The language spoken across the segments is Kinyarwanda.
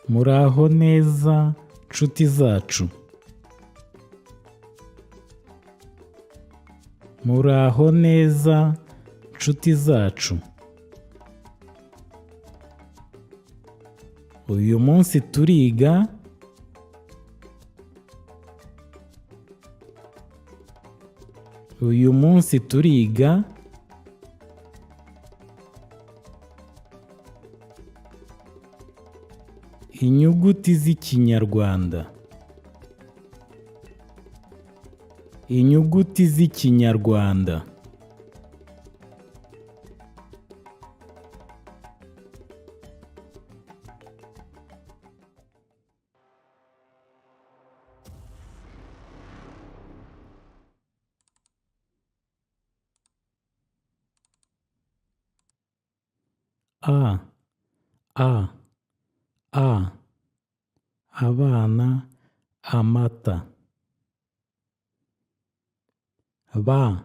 Muraho neza nshuti zacu. Muraho neza nshuti zacu. Uyu munsi turiga inyuguti z'ikinyarwanda. Inyuguti z'ikinyarwanda. A A A abana, amata. Ba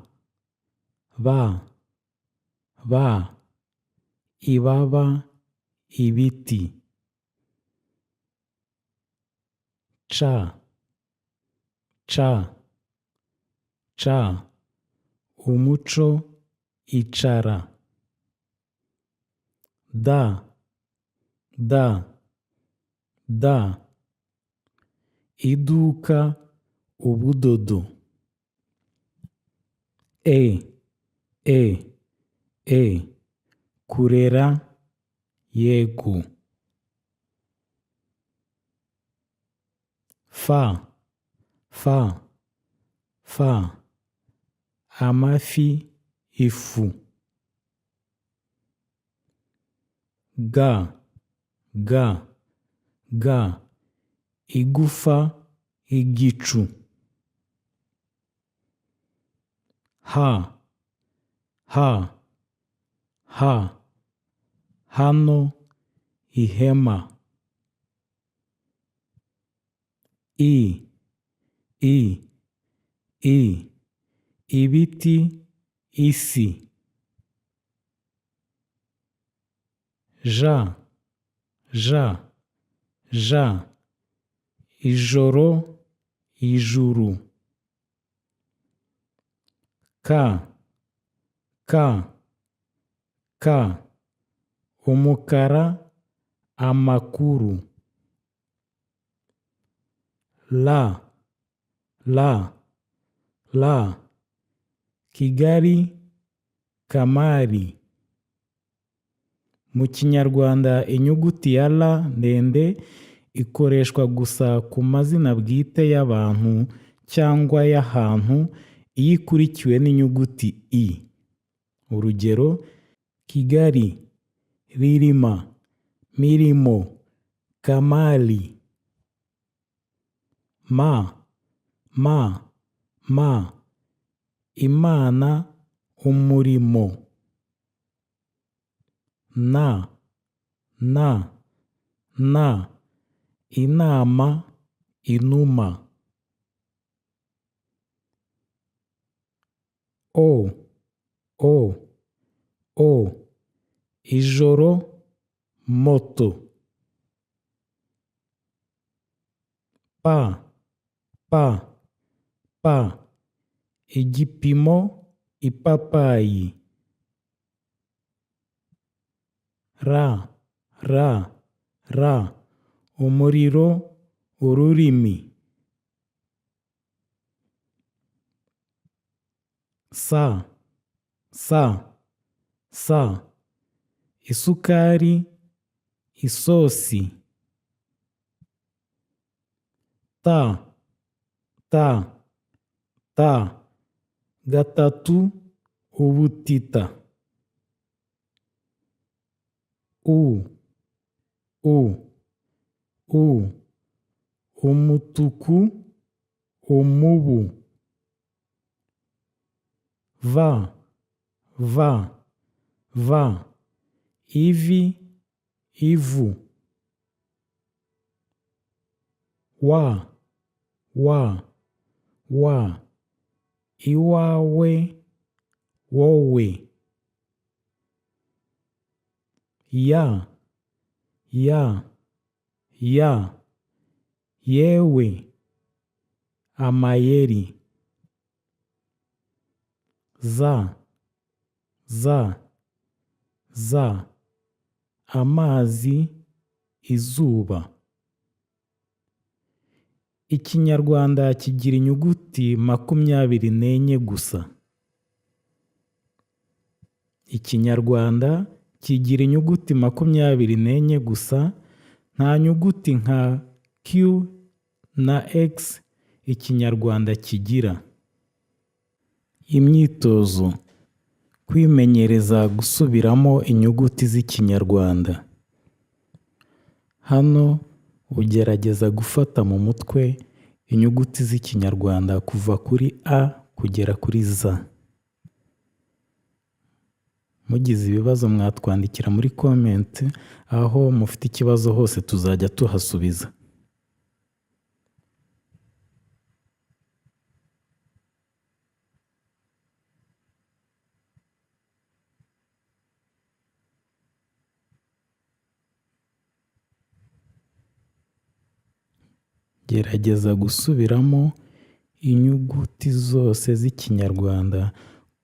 ibaba, ibiti. Ca umuco, icara. Da iduka, ubudodo. Kurera, yego. Fa amafi, ifu. Ga igufa, igicu. Ha hano, ihema. Ibiti, isi. Ja ijoro, ijuru. Ka umukara, amakuru. La Kigali, Kamari. Mu Kinyarwanda inyuguti ya L ndende ikoreshwa gusa ku mazina bwite y'abantu cyangwa y'ahantu iyo ikurikiwe n'inyuguti I. Urugero: Kigali, Ririma, Mirimo, Kamali. Ma Imana, umurimo. Na inama, inuma. O ijoro, moto. Pa igipimo, ipapayi. Ra umuriro, ururimi. Sa isukari, isosi. Ta gatatu, ubutita. Umutuku, umubu. Va ivi, ivu. Wa iwawe, wowe. Ya ya, yewe, amayeri, za, amazi, izuba. Ikinyarwanda kigira inyuguti 24 gusa. Ikinyarwanda kigira inyuguti 24 gusa, nta nyuguti nka Q na X Ikinyarwanda kigira. Imyitozo: kwimenyereza gusubiramo inyuguti z'Ikinyarwanda. Hano ugerageza gufata mu mutwe inyuguti z'Ikinyarwanda kuva kuri A kugera kuri Z. Mugize ibibazo mwatwandikira muri comment, aho mufite ikibazo hose tuzajya tuhasubiza. Gerageza gusubiramo inyuguti zose z'Ikinyarwanda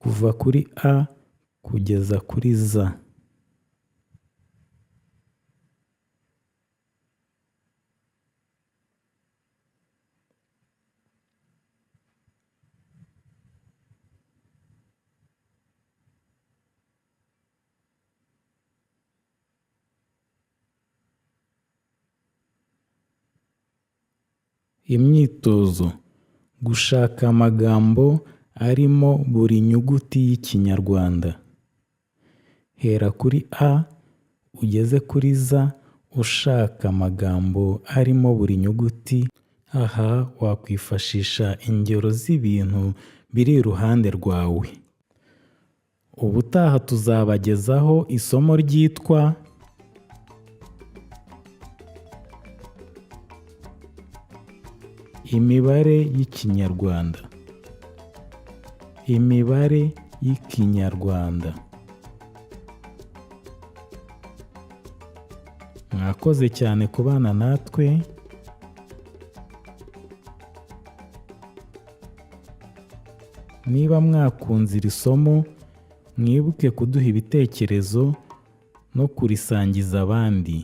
kuva kuri A kugeza kuri Z. Imyitozo: gushaka amagambo arimo buri nyuguti y'Ikinyarwanda. Hera kuri A ugeze kuri Z ushaka amagambo arimo buri nyuguti. Aha wakwifashisha ingero z'ibintu biri iruhande rwawe. Ubutaha tuzabagezaho isomo ryitwa imibare y'Ikinyarwanda. Imibare y'Ikinyarwanda. Mwakoze cyane kubana natwe. Niba mwakunze iri somo, mwibuke kuduha ibitekerezo no kurisangiza abandi.